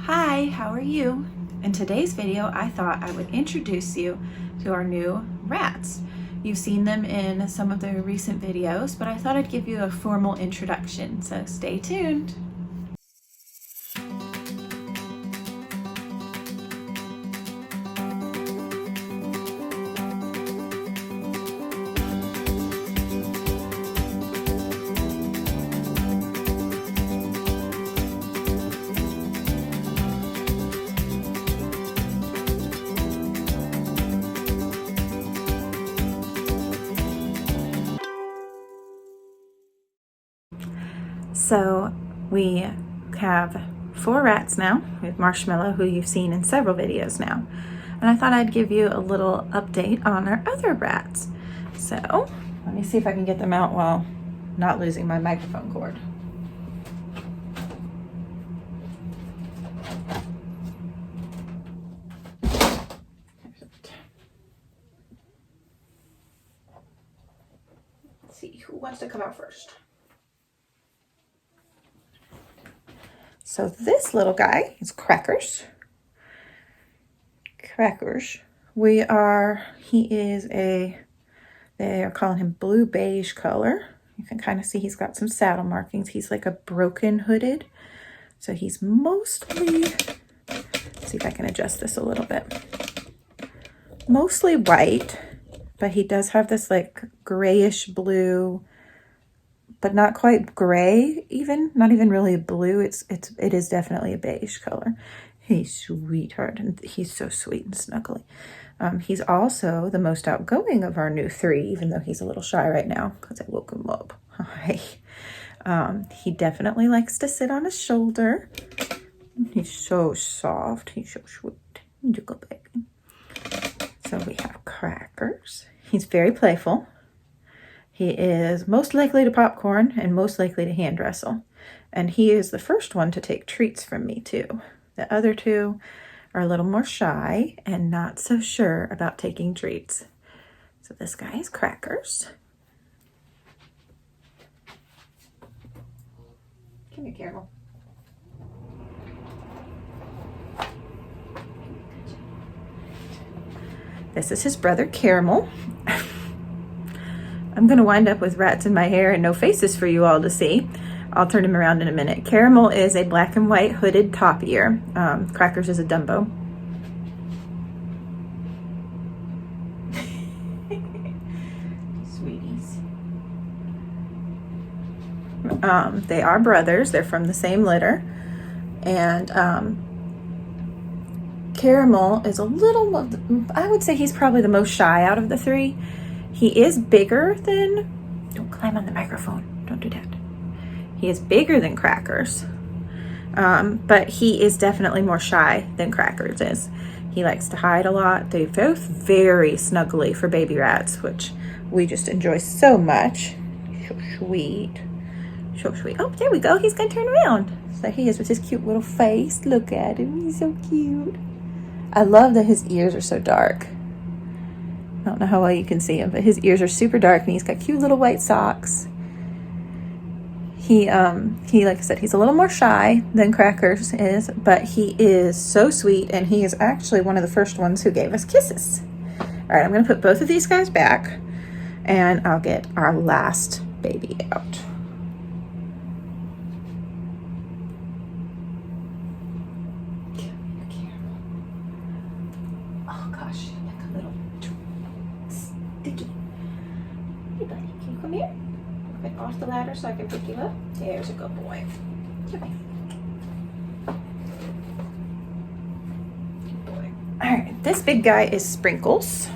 Hi, how are you? In today's video, I thought I would introduce you to our new rats. You've seen them in some of the recent videos, but I thought I'd give you a formal introduction, so stay tuned. So we have 4 rats now. We have Marshmellow, who you've seen in several videos now. And I thought I'd give you a little update on our other rats. So let me see if I can get them out while not losing my microphone cord. Let's see, who wants to come out first? So this little guy is Crackers. He is they are calling him blue beige color. You can kind of see he's got some saddle markings. He's like a broken hooded. So he's mostly, let's see if I can adjust this a little bit. Mostly white, but he does have this like grayish blue, but not quite gray even, not even really a blue. It is definitely a beige color. He's sweetheart, and he's so sweet and snuggly. He's also the most outgoing of our new 3, even though he's a little shy right now because I woke him up. Hi. He definitely likes to sit on his shoulder. He's so soft. He's so sweet. Jiggle baby. So we have Crackers. He's very playful. He is most likely to popcorn and most likely to hand wrestle. And he is the first one to take treats from me too. The other 2 are a little more shy and not so sure about taking treats. So this guy is Crackers. Come here, Caramel. This is his brother, Caramel. I'm going to wind up with rats in my hair and no faces for you all to see. I'll turn him around in a minute. Caramel is a black and white hooded top ear. Crackers is a Dumbo. Sweeties. They are brothers. They're from the same litter. And Caramel is a little, I would say he's probably the most shy out of the 3. He is bigger than, don't climb on the microphone, don't do that. He is bigger than Crackers, but he is definitely more shy than Crackers is. He likes to hide a lot. They're both very snuggly for baby rats, which we just enjoy so much. So sweet, so sweet. Oh, there we go, he's gonna turn around. So he is with his cute little face. Look at him, he's so cute. I love that his ears are so dark. I don't know how well you can see him, but his ears are super dark and he's got cute little white socks. He like I said, he's a little more shy than Crackers is, but he is so sweet, and he is actually one of the first ones who gave us kisses. All right, I'm gonna put both of these guys back and I'll get our last baby out. Oh gosh, like a little sticky. Hey buddy, can you come here? Okay, off the ladder so I can pick you up. There's a good boy. Come here. Good boy. All right, this big guy is Sprinkles.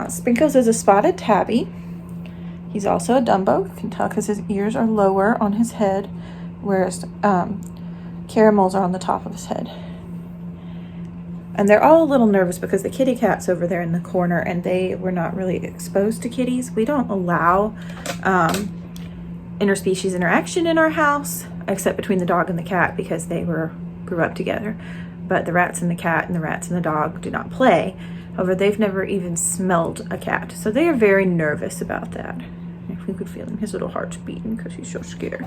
Sprinkles is a spotted tabby. He's also a Dumbo. You can tell because his ears are lower on his head, whereas Caramel's are on the top of his head. And they're all a little nervous because the kitty cat's over there in the corner and they were not really exposed to kitties. We don't allow interspecies interaction in our house, except between the dog and the cat because they grew up together. But the rats and the cat and the rats and the dog do not play. However, they've never even smelled a cat. So they are very nervous about that. If we could feel him, his little heart's beating because he's so scared.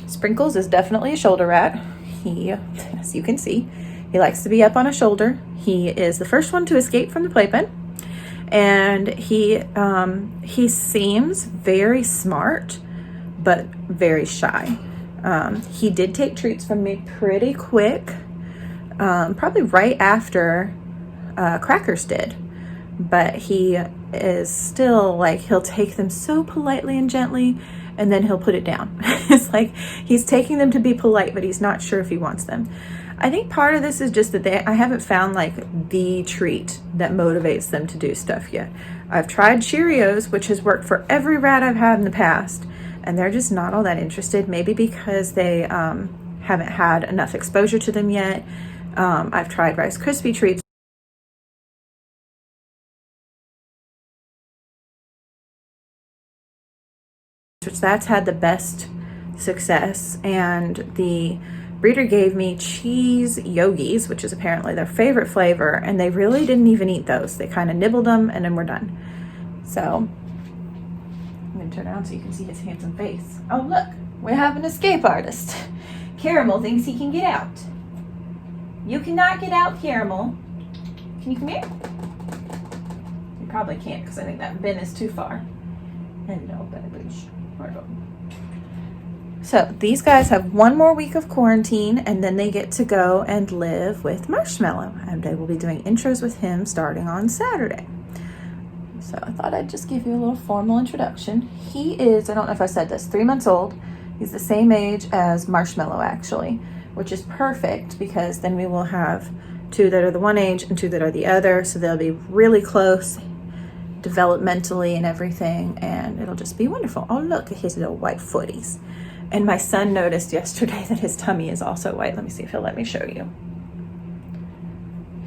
Sprinkles is definitely a shoulder rat. He, as you can see, he likes to be up on a shoulder. He is the first one to escape from the playpen, and he seems very smart, but very shy. He did take treats from me pretty quick, probably right after Crackers did, but he is still like, he'll take them so politely and gently, and then he'll put it down. It's like he's taking them to be polite, but he's not sure if he wants them. I think part of this is just that I haven't found like the treat that motivates them to do stuff yet. I've tried Cheerios, which has worked for every rat I've had in the past, and they're just not all that interested, maybe because they haven't had enough exposure to them yet. I've tried Rice Krispie treats, which that's had the best success, and the breeder gave me cheese yogis, which is apparently their favorite flavor, and they really didn't even eat those. They kind of nibbled them and then we're done. So I'm gonna turn around so you can see his handsome face. Oh look, we have an escape artist. Caramel thinks he can get out. You cannot get out, Caramel. Can you come here? You probably can't, because I think that bin is too far. Hello, babies. So these guys have one more week of quarantine, and then they get to go and live with Marshmellow, and they will be doing intros with him starting on Saturday. So I thought I'd just give you a little formal introduction. He is, I don't know if I said this, 3 months old. He's the same age as Marshmellow, actually, which is perfect because then we will have 2 that are the one age and 2 that are the other, so they'll be really close developmentally and everything, and it'll just be wonderful. Oh look at his little white footies. And my son noticed yesterday that his tummy is also white. Let me see if he'll let me show you.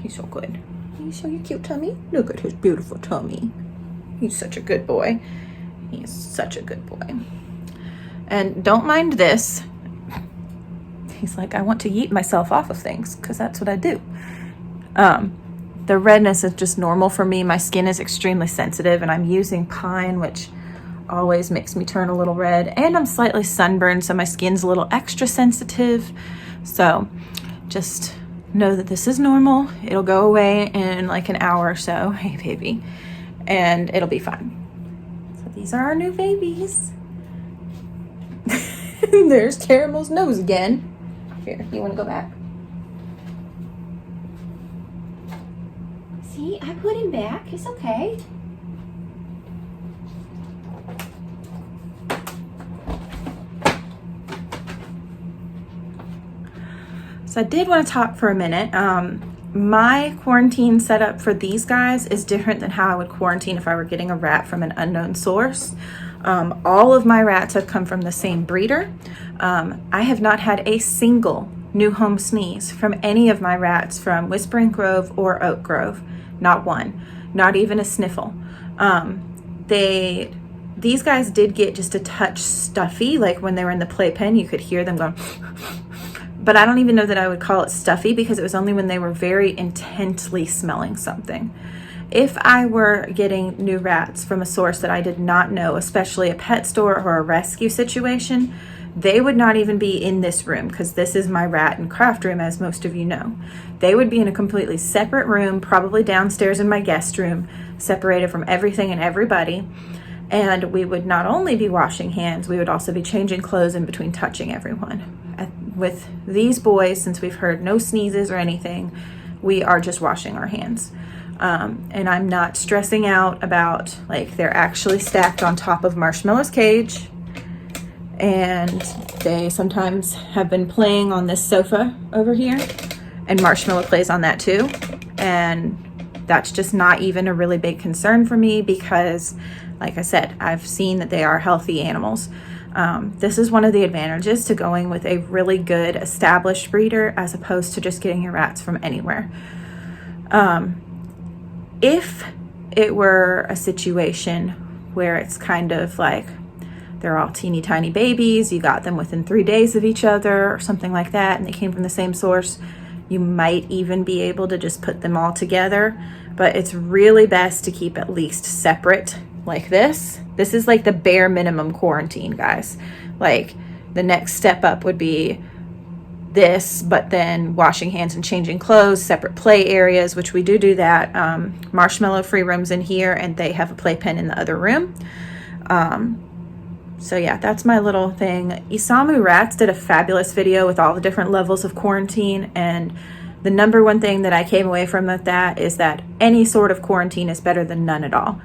He's so good. Can you show your cute tummy? Look at his beautiful tummy. He's such a good boy. He is such a good boy. And don't mind this. He's like, I want to yeet myself off of things, because that's what I do. The redness is just normal for me. My skin is extremely sensitive, and I'm using pine, which always makes me turn a little red, and I'm slightly sunburned, so my skin's a little extra sensitive. So just know that this is normal. It'll go away in like an hour or so. Hey baby. And it'll be fine. So these are our new babies. There's Caramel's nose again. Here, you want to go back? See, I put him back. It's okay. So I did want to talk for a minute. My quarantine setup for these guys is different than how I would quarantine if I were getting a rat from an unknown source. All of my rats have come from the same breeder. I have not had a single new home sneeze from any of my rats from Whispering Grove or Oak Grove. Not one, not even a sniffle. These guys did get just a touch stuffy, like when they were in the playpen, you could hear them going, but I don't even know that I would call it stuffy, because it was only when they were very intently smelling something. If I were getting new rats from a source that I did not know, especially a pet store or a rescue situation, they would not even be in this room, because this is my rat and craft room, as most of you know. They would be in a completely separate room, probably downstairs in my guest room, separated from everything and everybody. And we would not only be washing hands, we would also be changing clothes in between touching everyone. With these boys, since we've heard no sneezes or anything, we are just washing our hands. And I'm not stressing out about, like, they're actually stacked on top of Marshmellow's cage. And they sometimes have been playing on this sofa over here, and Marshmellow plays on that too. And that's just not even a really big concern for me, because like I said, I've seen that they are healthy animals. This is one of the advantages to going with a really good established breeder as opposed to just getting your rats from anywhere. If it were a situation where it's kind of like they're all teeny tiny babies, you got them within 3 days of each other or something like that, and they came from the same source, you might even be able to just put them all together. But it's really best to keep at least separate like this. This is like the bare minimum quarantine, guys. Like, the next step up would be this, but then washing hands and changing clothes, separate play areas, which we do that. Marshmellow free rooms in here, and they have a playpen in the other room. So yeah, that's my little thing. Isamu Rats did a fabulous video with all the different levels of quarantine, and the number one thing that I came away from with that is that any sort of quarantine is better than none at all.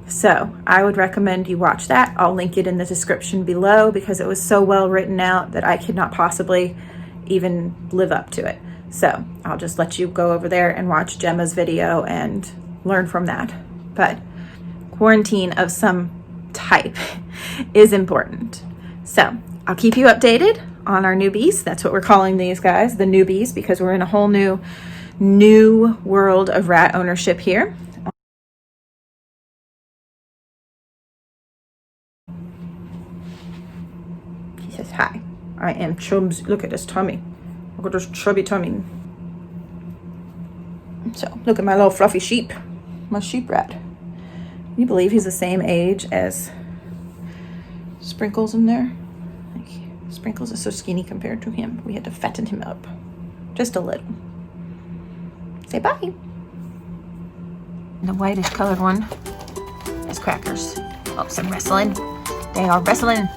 So I would recommend you watch that. I'll link it in the description below because it was so well written out that I could not possibly even live up to it. So I'll just let you go over there and watch Jemma's video and learn from that. But quarantine of some type is important. So I'll keep you updated on our newbies. That's what we're calling these guys, the newbies, because we're in a whole new world of rat ownership here. He says, hi, I am Chubs. Look at his tummy. Look at his chubby tummy. So look at my little fluffy sheep, my sheep rat. Can you believe he's the same age as Sprinkles in there? Like, Sprinkles is so skinny compared to him. We had to fatten him up just a little. Say bye. The whitish colored one is Crackers. Oh, some wrestling. They are wrestling.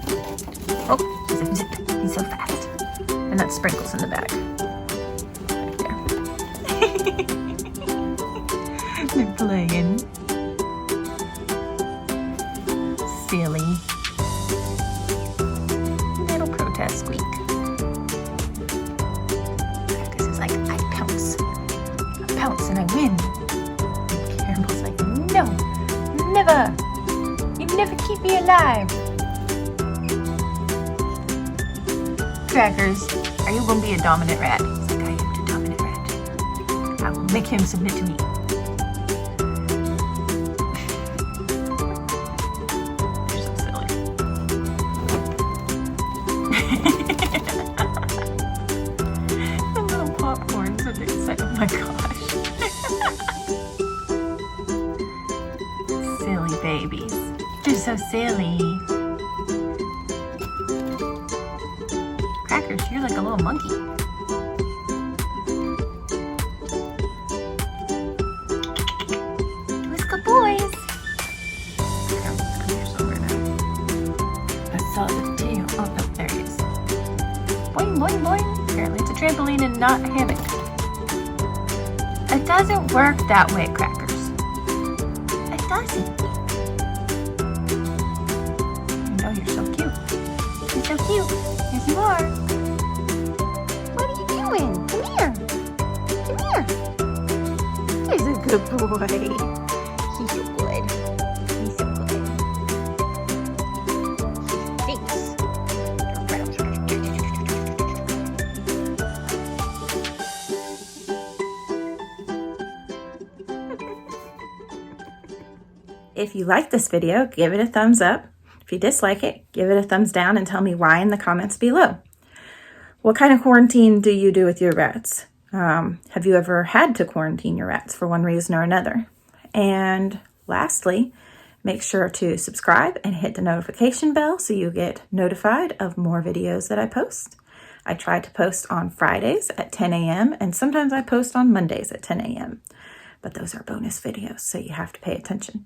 Oh, zip, zip. He's so fast. And that's Sprinkles in the back. Right there. They're playing. Silly. Little protest squeak. Crackers is like, I pounce and I win. And Campbell's like, no, never. You never keep me alive. Crackers, are you going to be a dominant rat? He's like, I am the dominant rat. I will make him submit to me. You're so silly. The little popcorns that they say, oh my gosh. Silly babies. You're so silly. Crackers, you're like a little monkey. Let's go, boys. Campbell's come here somewhere now. I saw the tail. Oh, no, there he is. Boing, boing, boing. Apparently it's a trampoline and not a hammock. It doesn't work that way, Crackers. It doesn't. Oh, you're so cute. You're so cute. Yes, you are. What are you doing? Come here. Come here. He's a good boy. He's so good. He's so good. Thanks. If you like this video, give it a thumbs up. If you dislike it, give it a thumbs down and tell me why in the comments below. What kind of quarantine do you do with your rats? Have you ever had to quarantine your rats for one reason or another? And lastly, make sure to subscribe and hit the notification bell so you get notified of more videos that I post. I try to post on Fridays at 10 a.m. and sometimes I post on Mondays at 10 a.m. But those are bonus videos, so you have to pay attention.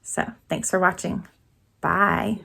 So thanks for watching. Bye.